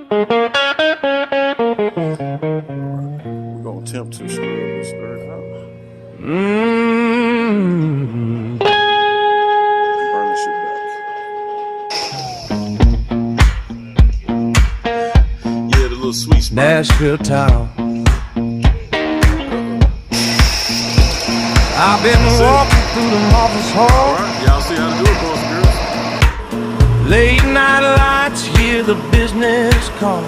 We're gonna attempt to screw this third out. Burn this shit back. Yeah, the little sweet spot. Nashville town. I've been walking through the office hall. Alright, y'all see how to do it, boys and girls. Late night lights, hear the business call.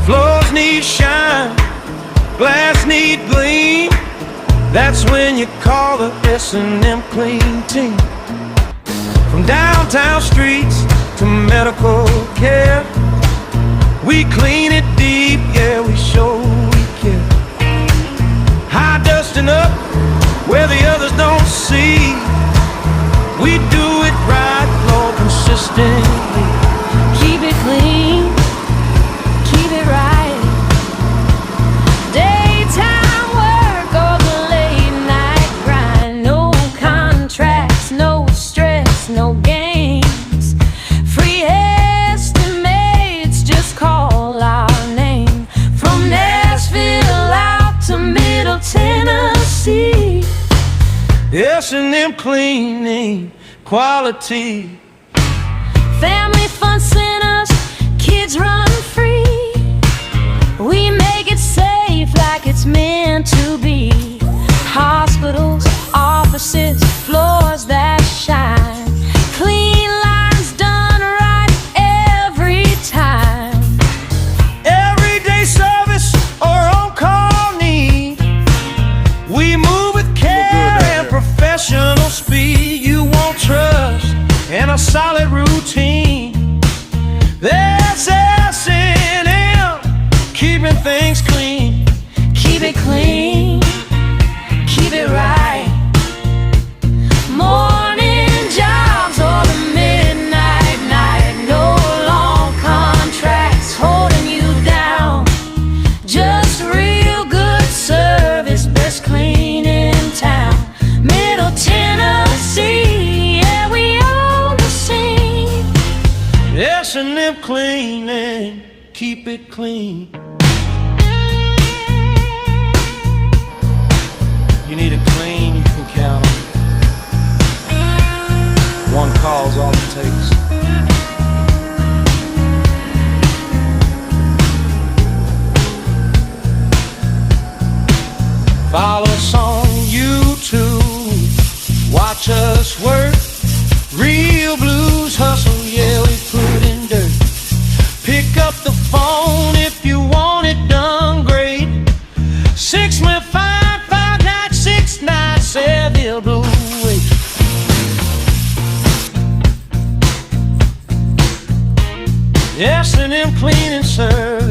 Floors need shine, glass need gleam. That's when you call the S.N.M clean team. From downtown streets to medical care, we clean it deep, yeah, we show we care. High dusting up where the others don't see. We do it right, Lord, consistently. Keep it clean, keep it right. Daytime work or the late night grind. No contracts, no stress, no games. Free estimates, just call our name. From Nashville out to Middle Tennessee. S&M cleaning quality. Family fun centers, kids run free. We make it safe like it's meant to be. Hospitals, offices, floors that shine. Clean lines done right every time. Everyday service or on-call need. We move with care and professional speed. You want trust and a solid routine. That's S&M, keeping things clean. Keep it clean, keep it right. Morning jobs or the midnight night. No long contracts holding you down. Just real good service, best clean in town. Middle Tennessee, yeah, we own the scene. S&M cleaning, keep it clean. You need it clean, you can count on it. One call's all it takes. Follow us on YouTube, watch us work. Real blues hustle, yeah, we put in dirt. Pick up the phone if you want it done great. 615-5969 Seville Blue Way. S&M cleaning service.